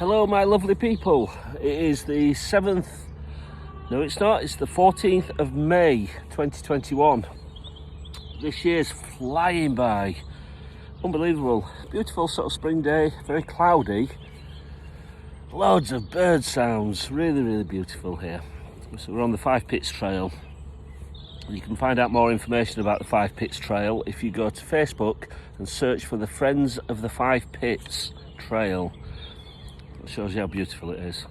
Hello my lovely people, it is the 7th, no it's not, it's the 14th of May 2021. This year's flying by, unbelievable, beautiful sort of spring day, very cloudy, loads of bird sounds, really beautiful here. So we're on the Five Pits Trail. You can find out more information about the Five Pits Trail if you go to Facebook and search for the Friends of the Five Pits Trail. It shows you how beautiful it is.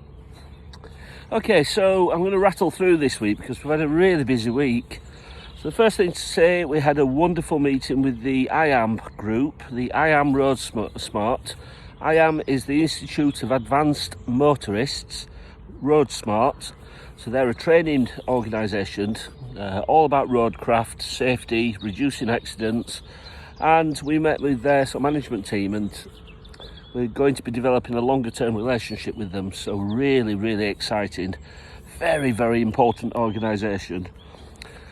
Okay, so I'm going to rattle through this week because we've had a really busy week. So the first thing to say, we had a wonderful meeting with the IAM group, the IAM Road Smart. IAM is the Institute of Advanced Motorists, Road Smart. So they're a training organisation, all about roadcraft, safety, reducing accidents. And we met with their sort of management team, and we're going to be developing a longer term relationship with them. So really exciting, very important organisation.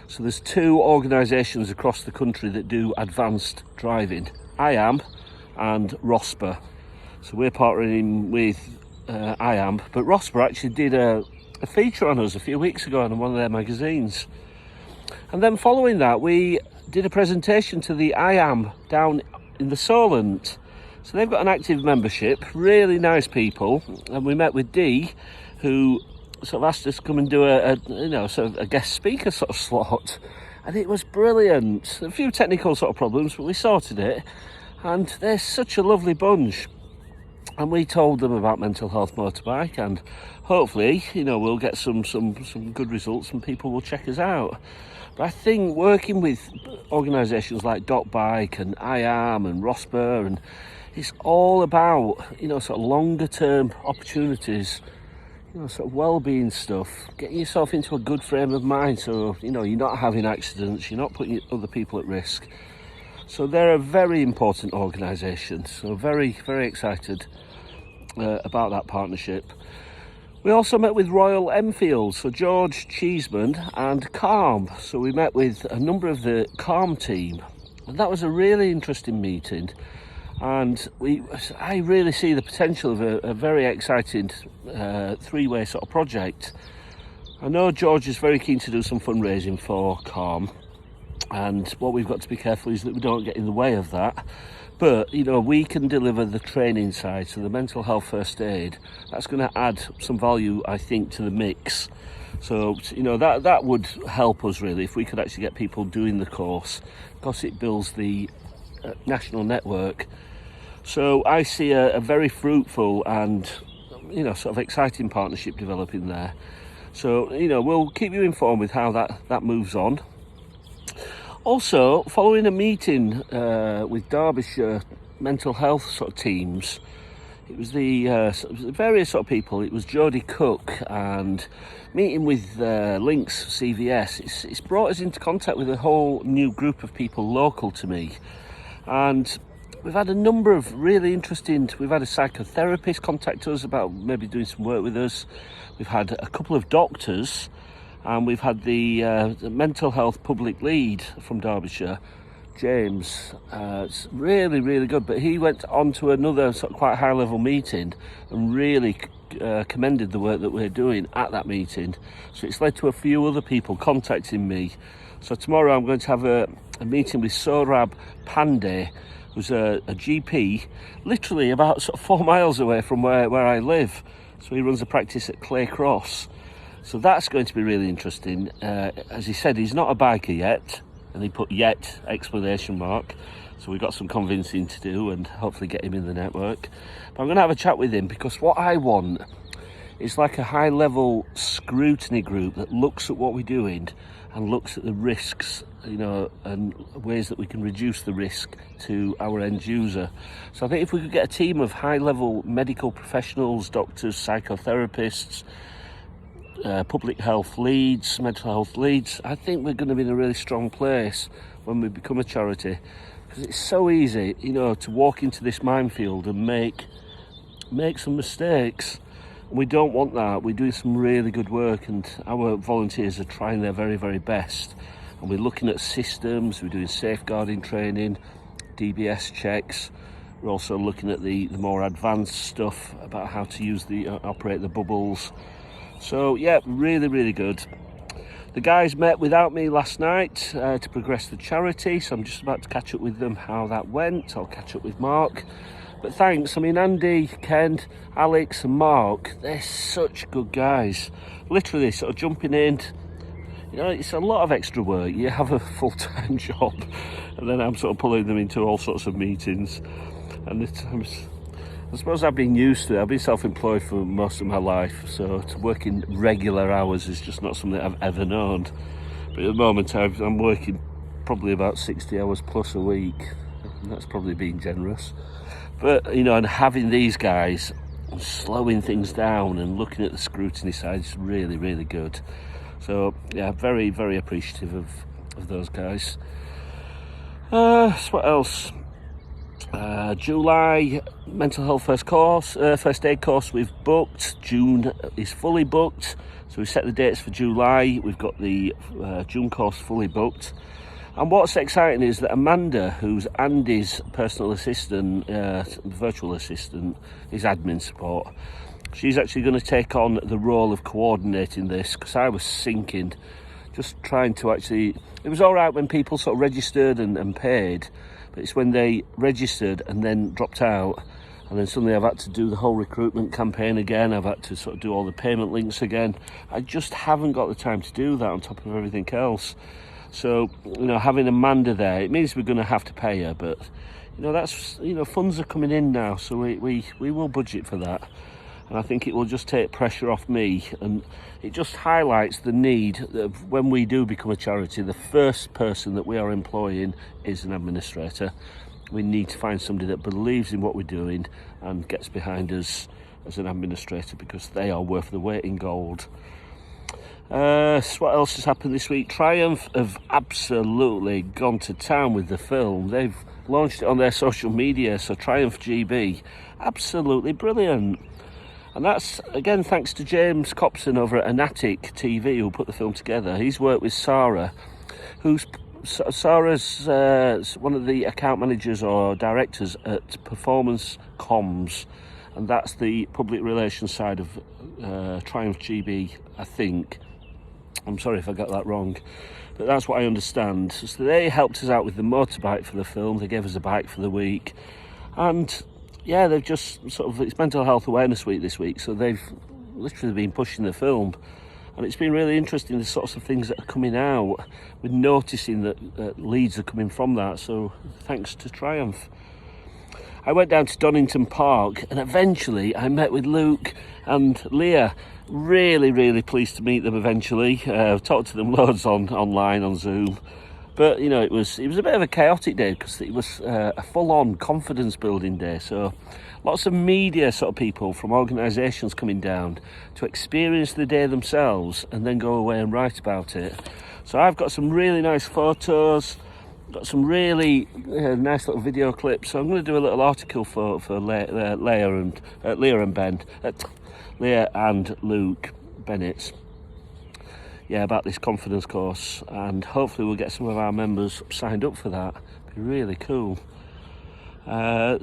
So there's two organisations across the country that do advanced driving, IAM and ROSPA. So we're partnering with IAM, but ROSPA actually did a feature on us a few weeks ago in one of their magazines. And then following that, we did a presentation to the IAM down in the Solent. So they've got an active membership, really nice people, and we met with Dee, who sort of asked us to come and do a guest speaker sort of slot, and it was brilliant. A few technical sort of problems, but we sorted it, and they're such a lovely bunch. And we told them about Mental Health Motorbike, and hopefully, we'll get some good results and people will check us out. But I think working with organisations like DocBike and IAM and ROSPA, and it's all about, sort of longer term opportunities, sort of well-being stuff, getting yourself into a good frame of mind so, you're not having accidents, you're not putting other people at risk. So they're a very important organisation, so very excited about that partnership. We also met with Royal Enfield, so George Cheeseman and Calm. So we met with a number of the Calm team, and that was a really interesting meeting. And I really see the potential of a very exciting three-way sort of project. I know George is very keen to do some fundraising for Calm, and what we've got to be careful is that we don't get in the way of that. But, we can deliver the training side, so the mental health first aid. That's going to add some value, I think, to the mix. So, that would help us really if we could actually get people doing the course, because it builds the national network. So I see a very fruitful and, sort of exciting partnership developing there. So, we'll keep you informed with how that moves on. Also, following a meeting with Derbyshire mental health sort of teams, it was the various sort of people. It was Jodie Cook, and meeting with Links CVS, it's brought us into contact with a whole new group of people local to me. And we've had a number of really interesting, we've had a psychotherapist contact us about maybe doing some work with us. We've had a couple of doctors, and we've had the mental health public lead from Derbyshire, James. It's really good, but he went on to another sort of quite high level meeting and really commended the work that we're doing at that meeting. So it's led to a few other people contacting me. So tomorrow I'm going to have a meeting with Saurabh Pandey, who's a GP, literally about sort of 4 miles away from where I live. So he runs a practice at Clay Cross. So that's going to be really interesting. As he said, he's not a biker yet, and he put "yet" exclamation mark. So we've got some convincing to do and hopefully get him in the network. But I'm going to have a chat with him because what I want is like a high-level scrutiny group that looks at what we're doing and looks at the risks, and ways that we can reduce the risk to our end user. So I think if we could get a team of high-level medical professionals, doctors, psychotherapists, public health leads, mental health leads, I think we're going to be in a really strong place when we become a charity, because it's so easy, to walk into this minefield and make some mistakes. We don't want that. We're doing some really good work, and our volunteers are trying their very best, and we're looking at systems, we're doing safeguarding training, DBS checks, We're also looking at the more advanced stuff about how to use operate the bubbles. So yeah, really, really good. The guys met without me last night to progress the charity, so I'm just about to catch up with them how that went. I'll catch up with Mark. But thanks, I mean, Andy, Ken, Alex and Mark, they're such good guys. Literally sort of jumping in. You know, it's a lot of extra work. You have a full-time job, and then I'm sort of pulling them into all sorts of meetings. And I suppose I've been used to it. I've been self-employed for most of my life, so to work in regular hours is just not something I've ever known. But at the moment, I'm working probably about 60 hours plus a week. And that's probably being generous. But, you know, and having these guys slowing things down and looking at the scrutiny side is really, really good. So, yeah, very, very appreciative of those guys. So what else? July mental health first aid course we've booked. June is fully booked, so we set the dates for July. We've got the June course fully booked. And what's exciting is that Amanda, who's Andy's personal assistant, virtual assistant, his admin support, she's actually going to take on the role of coordinating this, because I was sinking just trying to actually... It was all right when people sort of registered and paid, but it's when they registered and then dropped out, and then suddenly I've had to do the whole recruitment campaign again. I've had to sort of do all the payment links again. I just haven't got the time to do that on top of everything else. So, you know, having Amanda there, it means we're going to have to pay her, but, you know, that's, you know, funds are coming in now, so we will budget for that. And I think it will just take pressure off me, and it just highlights the need of when we do become a charity, the first person that we are employing is an administrator. We need to find somebody that believes in what we're doing and gets behind us as an administrator, because they are worth the weight in gold. So what else has happened this week? Triumph have absolutely gone to town with the film. They've launched it on their social media, so Triumph GB, absolutely brilliant. And that's, again, thanks to James Copson over at Anatic TV, who put the film together. He's worked with Sarah, Sarah's one of the account managers or directors at Performance Comms, and that's the public relations side of Triumph GB, I think. I'm sorry if I got that wrong, but that's what I understand. So they helped us out with the motorbike for the film. They gave us a bike for the week, and yeah, they've just sort of, it's Mental Health Awareness Week this week, so they've literally been pushing the film, and it's been really interesting, the sorts of things that are coming out. We're noticing that leads are coming from that, so thanks to Triumph. I went down to Donington Park, and eventually I met with Luke and Leah. Really, really pleased to meet them eventually. I've talked to them loads online on Zoom. But, you know, it was a bit of a chaotic day, because it was a full-on confidence building day. So lots of media sort of people from organisations coming down to experience the day themselves and then go away and write about it. So I've got some really nice photos, got some really nice little video clips. So I'm going to do a little article for Leah and Luke Bennett. Yeah, about this confidence course, and hopefully we'll get some of our members signed up for that. It'd be really cool. I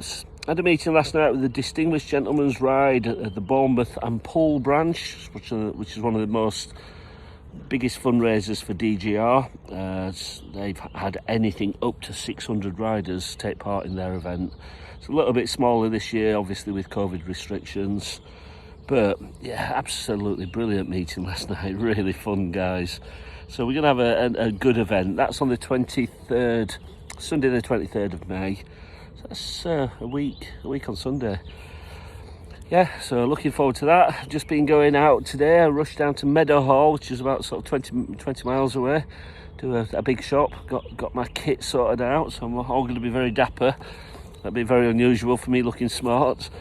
had a meeting last night with the Distinguished Gentleman's Ride at the Bournemouth and Poole branch, which is one of the biggest fundraisers for DGR. They've had anything up to 600 riders take part in their event. It's a little bit smaller this year, obviously with COVID restrictions. But yeah, absolutely brilliant meeting last night. Really fun, guys. So we're going to have a good event. That's on the 23rd, Sunday the 23rd of May. So that's a week on Sunday. Yeah, so looking forward to that. I've just been going out today. I rushed down to Meadowhall, which is about sort of 20 miles away, to a big shop. Got my kit sorted out, so I'm all going to be very dapper. That'd be very unusual for me looking smart.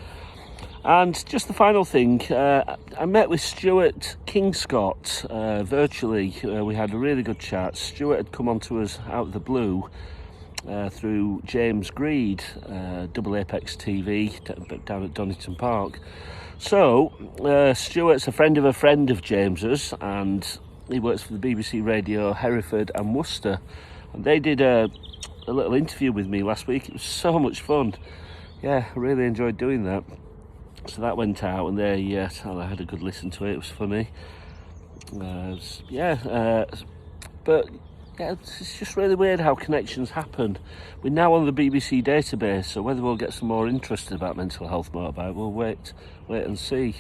And just the final thing, I met with Stuart Kingscott virtually. We had a really good chat. Stuart had come on to us out of the blue through James Greed, Double Apex TV, down at Donington Park. So, Stuart's a friend of James's, and he works for the BBC Radio Hereford and Worcester. And they did a little interview with me last week. It was so much fun. yeah, I really enjoyed doing that. So that went out, and I had a good listen to it. It was funny. But yeah, it's just really weird how connections happen. We're now on the BBC database, so whether we'll get some more interested about mental health motorbike, we'll wait and see.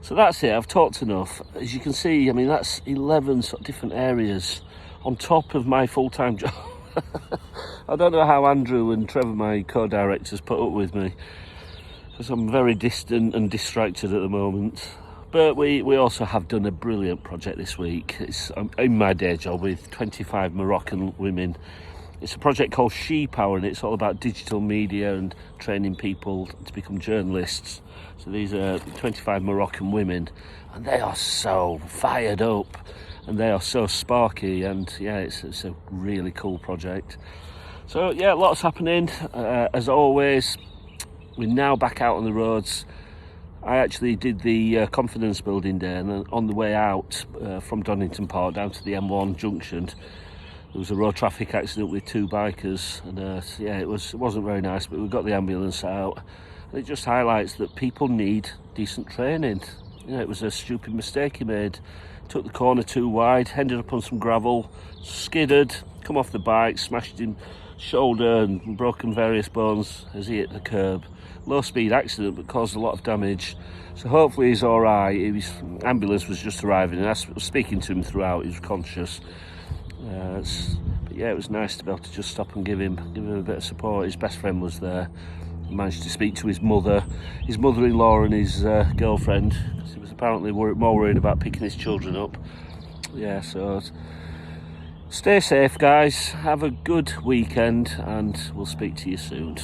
So that's it. I've talked enough. As you can see, I mean, that's 11 sort of different areas on top of my full-time job. I don't know how Andrew and Trevor, my co-directors, put up with me, because I'm very distant and distracted at the moment. But we also have done a brilliant project this week. It's in my day job with 25 Moroccan women. It's a project called She Power, and it's all about digital media and training people to become journalists. So these are 25 Moroccan women, and they are so fired up, and they are so sparky, and yeah, it's a really cool project. So yeah, lots happening. As always, we're now back out on the roads. I actually did the confidence building day, and then on the way out from Donington Park down to the M1 junction, there was a road traffic accident with two bikers, and yeah, it wasn't very nice, but we got the ambulance out. And it just highlights that people need decent training. You know, it was a stupid mistake he made. Took the corner too wide, ended up on some gravel, skidded, come off the bike, smashed his shoulder and broken various bones as he hit the curb. Low speed accident, but caused a lot of damage. So hopefully he's all right. Ambulance was just arriving, and I was speaking to him throughout. He was conscious. But yeah, it was nice to be able to just stop and give him a bit of support. His best friend was there. He managed to speak to his mother-in-law, and his girlfriend, because he was apparently more worried about picking his children up. Yeah, so stay safe, guys. Have a good weekend, and we'll speak to you soon.